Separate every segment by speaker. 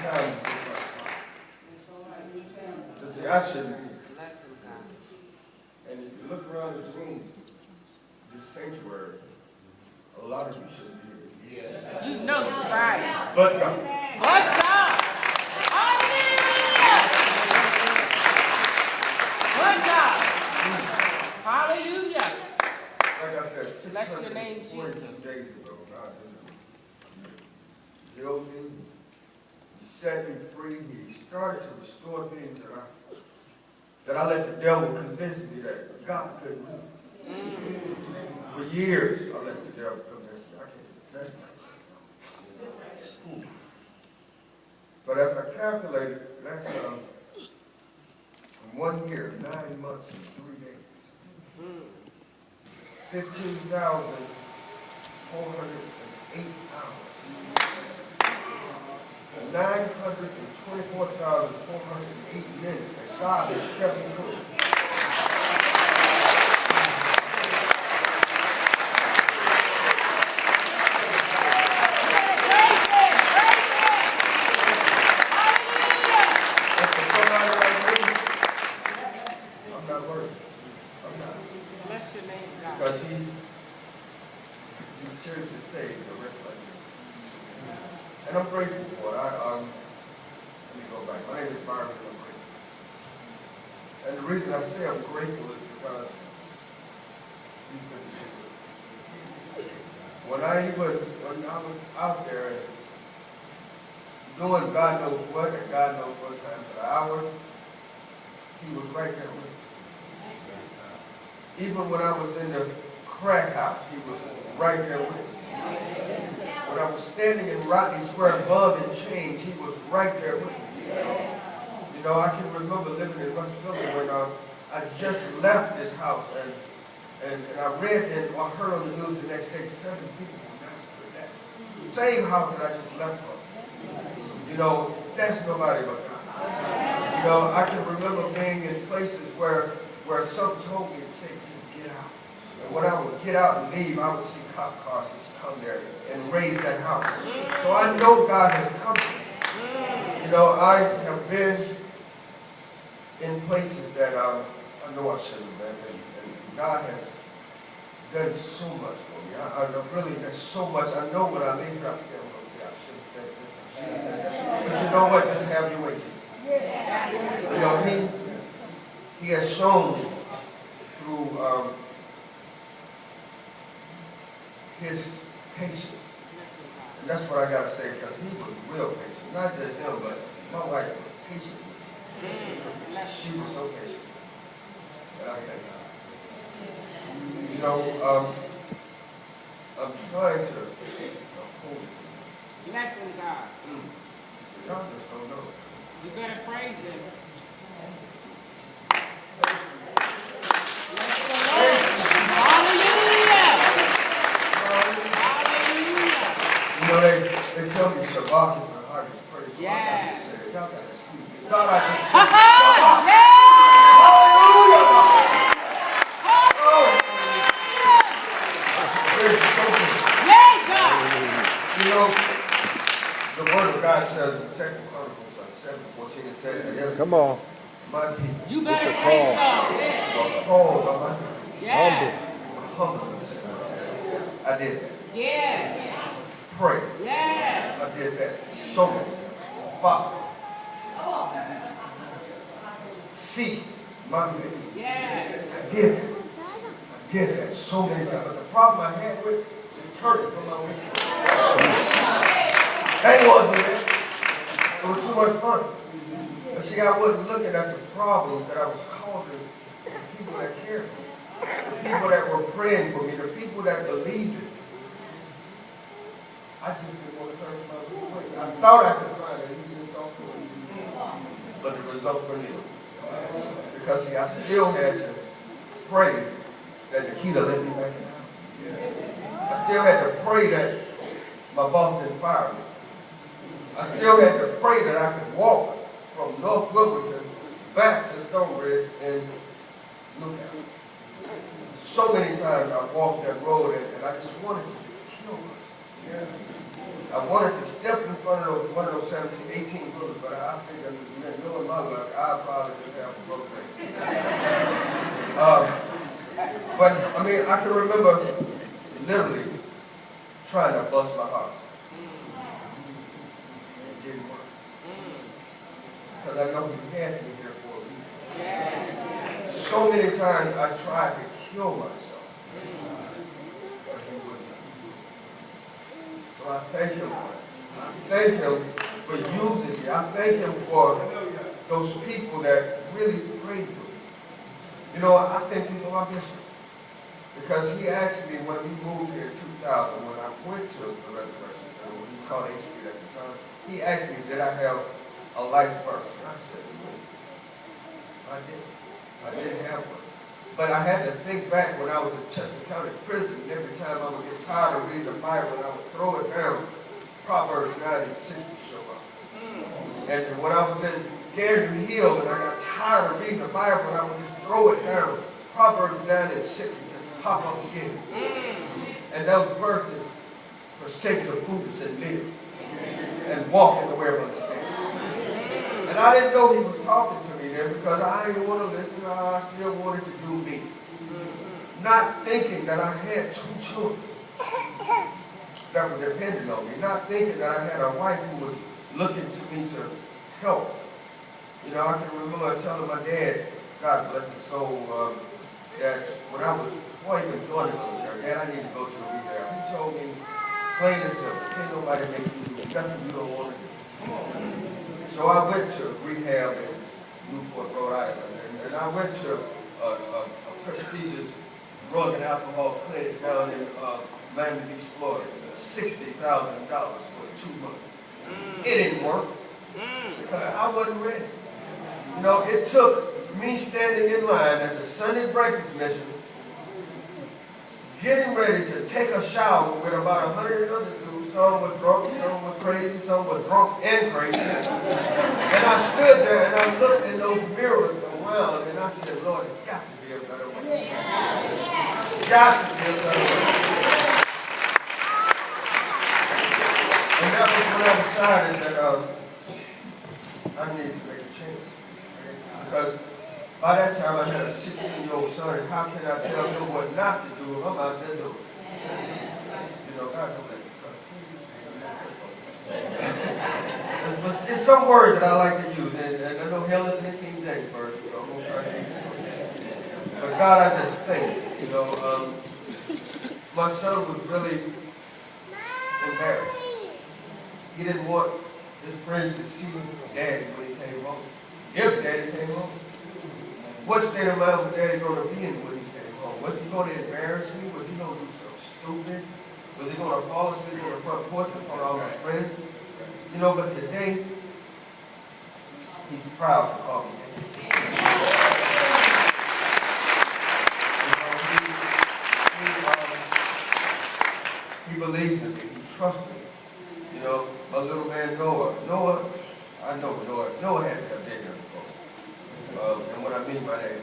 Speaker 1: time to say, I shouldn't be here. And if you look around this room, this sanctuary, a lot of you shouldn't be here.
Speaker 2: You know you're right.
Speaker 1: But God.
Speaker 2: But God. Hallelujah. But God. Hallelujah.
Speaker 1: Like I said, 642 days ago, God healed me. He set me free. He started to restore things that I let the devil convince me that God couldn't do. For years, I let the devil convince me I can't do that. But as I calculated, that's 1 year, 9 months, and 3 days. 15,408 hours. 924,408 minutes that God has kept me through. And for somebody like me, I'm not worried. I'm not.
Speaker 2: Bless your name, God.
Speaker 1: Because he seriously saved a wretch like me. And I'm grateful for it. Let me go back. My name is Byron, and I'm grateful. And the reason I say I'm grateful is because he's been so good. When I was out there doing God knows what, and God knows what times of the hours, he was right there with me. Even when I was in the crack house, he was right there with me. When I was standing in Rodney Square, bug and change, he was right there with me. You know, I can remember living in West Philly when I just left this house, and I read and I heard on the news the next day 7 people were massacred at that same house that I just left from. You know, that's nobody but God. You know, I can remember being in places where something told me to say, just get out. And when I would get out and leave, I would see cop cars just come there and raid that house. So I know God has come to me. You know, I have been in places that I know I shouldn't have been. And God has done so much for me. I really, there's so much. I know when I leave here, I say, I'm going to say, I should have said this, I should have said that. But you know what? Just have your way, Jesus. You know, he has shown through his patience. And that's what I got to say, because he was real patient. Not just him, but my wife was patient. She was so patient. And I thank God. You know, I'm trying to hold it.
Speaker 2: Bless him, God.
Speaker 1: God just don't know.
Speaker 2: You better praise him.
Speaker 1: You know, they tell me Shabbat is the highest praise.
Speaker 2: Yeah.
Speaker 1: I got to say it. Y'all got to excuse me. God, I just say
Speaker 2: Shabbat.
Speaker 1: Hallelujah. Oh. It's so good.
Speaker 2: Yeah, God.
Speaker 1: You know, the word of God says in 2 Chronicles 7:14, it says that every
Speaker 3: Come on.
Speaker 1: my people
Speaker 2: You better
Speaker 3: It's a
Speaker 2: say
Speaker 3: call.
Speaker 2: so.
Speaker 1: are called by my name.
Speaker 2: Yeah.
Speaker 1: Humble themselves. I did that.
Speaker 2: Yeah.
Speaker 1: Pray.
Speaker 2: Yeah.
Speaker 1: I did that so many times. Father, seek my face.
Speaker 2: Yeah.
Speaker 1: I did that. I did that so many times. But the problem I had with is turning from my wicked ways. I ain't going to do that. It was too much fun. But see, I wasn't looking at the problems that I was causing the people that cared for me, the people that were praying for me, the people that believed in me. I just didn't want to turn from my wicked ways. I thought I could find an easy result for me, but the result was nil. Because see, I still had to pray that the key to let me back in the house. I still had to pray that my boss didn't fire me. I still had to pray that I could walk from North Wilmington back to Stonebridge in Newcastle. So many times I walked that road and I just wanted to just kill myself. I wanted to step in front of one of or 17, 18 bullets, but I figured, knowing my luck, I'll probably just have a broke leg. But, I mean, I can remember literally trying to bust my heart. It didn't work. Because I know he has me here for a reason. So many times I tried to kill myself, but he wouldn't. So I thank him for it. I thank him for using me. I thank him for those people that really prayed for me. You know, I thank him for my bishop. Because he asked me when we moved here in 2000, when I went to the Resurrection Center, which was called 8th Street at the time, he asked me, did I have a life verse? And I said, no, I didn't. I didn't have one. But I had to think back when I was in Chester County Prison, and every time I would get tired of reading the Bible, and I would throw it down, Proverbs 9 and 6 would show up. And when I was in Gary Hill, and I got tired of reading the Bible, and I would just throw it down, Proverbs 9 and 6 would just pop up again. And those verses, forsake the fools and live, and walk in the way of understanding. And I didn't know he was talking to me there because I didn't want to listen. I still wanted to do me. Not thinking that I had 2 children that were dependent on me. Not thinking that I had a wife who was looking to me to help. You know, I can remember telling my dad, God bless his soul, that when I was before I even joined the military, Dad, I need to go to the rehab. He told me, plain and simple, can't nobody make you do nothing you don't want to do. So I went to rehab in Newport, Rhode Island, and I went to a prestigious drug and alcohol clinic down in Miami Beach, Florida. $60,000 for 2 months. It didn't work because I wasn't ready. You know, it took me standing in line at the Sunday breakfast mission, getting ready to take a shower with about 100 other dudes. Some were drunk, some were crazy, some were drunk and crazy. And I stood there and I looked in those mirrors around and I said, Lord, it's got to be a better way. It's got to be a better way. And that was when I decided that I needed to make a change. Because by that time I had a 16-year-old son, and how can I tell him what not to do if I'm out there doing it? You know, God don't let me trust. It's some words that I like to use, and I know hell is in the King James Version, so I'm going to try to keep it. But God, I just think, you know, my son was really embarrassed. He didn't want his friends to see Daddy when he came home. If Daddy came home. What state of mind was Daddy going to be in when he came home? Was he going to embarrass me? Was he going to do something stupid? Was he going to fall asleep on the front porch in front of all my friends? You know, but today, he's proud to call me Daddy. He believes in me. He trusts me. You know, my little man Noah. I know Noah has to have been here before. And what I mean by that,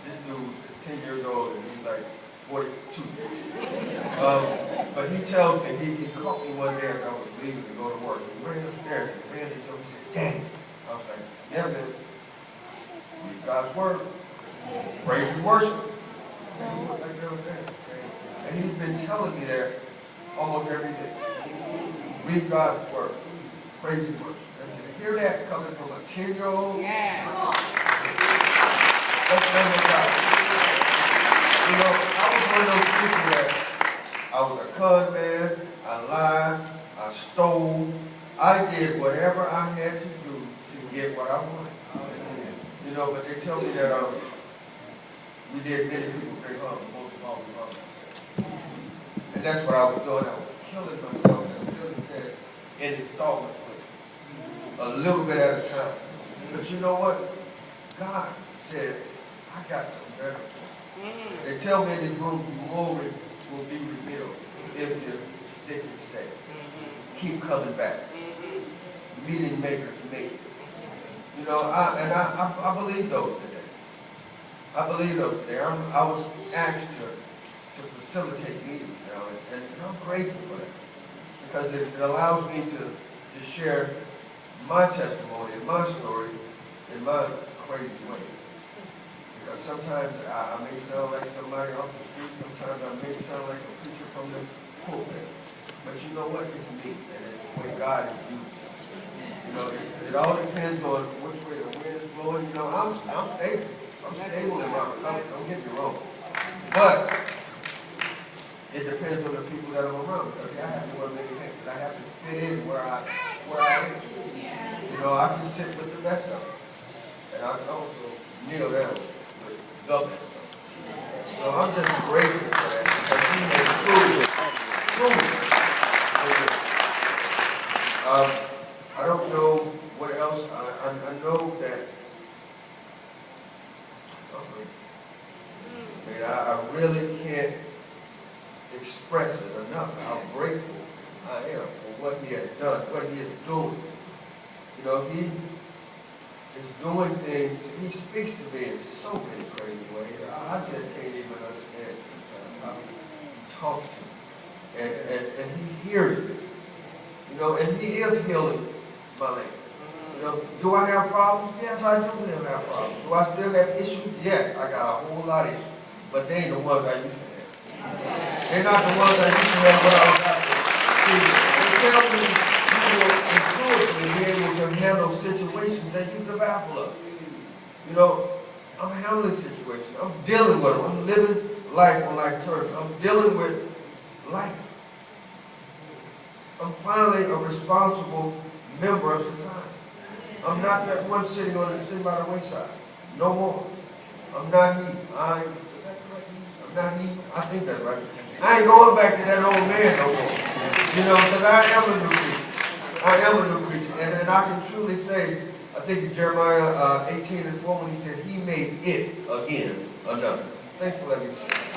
Speaker 1: this dude is 10 years old and he's like 42. But he tells me, he caught me one day as I was leaving to go to work. He ran upstairs and ran to the door. He said, Daddy. I was like, yeah, man. Read God's word. Praise and worship. And he looked like that was that. And he's been telling me that almost every day. Read God's word. Praise and worship. And to hear that coming from a 10-year-old, that's what God. You know, I was one of those people that I was a con man, I lied, I stole, I did whatever I had to do to get what I wanted. You know, but they tell me that we did many people bring home, most of all we harmed ourselves. And that's what I was doing. I was killing myself, as Billy said, in installment plans, a little bit at a time. But you know what? God said, I got something better for you. They tell me in this room, glory will be revealed if you stick and stay. Keep coming back. Meeting makers make it. You know, I believe those today. I believe those today. I was asked to facilitate meetings now, and I'm grateful for that because it allows me to share my testimony and my story in my crazy way. Because sometimes I may sound like somebody off the street, sometimes I may sound like a preacher from the pulpit. But you know what? It's me, and it's the way God is using it. You know, it all depends on which way the wind is blowing. You know, I'm stable. I'm stable in my recovery. Don't get me wrong. But it depends on the people that I'm around. Because I have to wear many hats, and I have to fit in where I am. You know, I can sit with the best of them, and I can also kneel down with the best of them. So I'm just grateful for that, because he has truly. I don't know what else. I know that. I really can't express it enough how grateful I am for what he has done, what he is doing. You know, he is doing things. He speaks to me in so many crazy ways. I just can't even understand sometimes how he talks to me. And he hears me. You know, and he is healing my land. You know, do I have problems? Yes, I do have problems. Do I still have issues? Yes, I got a whole lot of issues. But they ain't the ones I used to have. They're not the ones I used to have when I was out there. They tell me, you will intuitively be able to handle situations that used to baffle us. You know, I'm handling situations. I'm dealing with them. I'm living life on life terms. I'm dealing with life. I'm finally a responsible member of society. I'm not that one sitting by the wayside. No more. I'm not he. I'm not he. I think that's right. I ain't going back to that old man no more. You know, because I am a new creature. I am a new creature. And I can truly say, I think it's Jeremiah 18:4 when he said, he made it again another. Thanks for letting me share.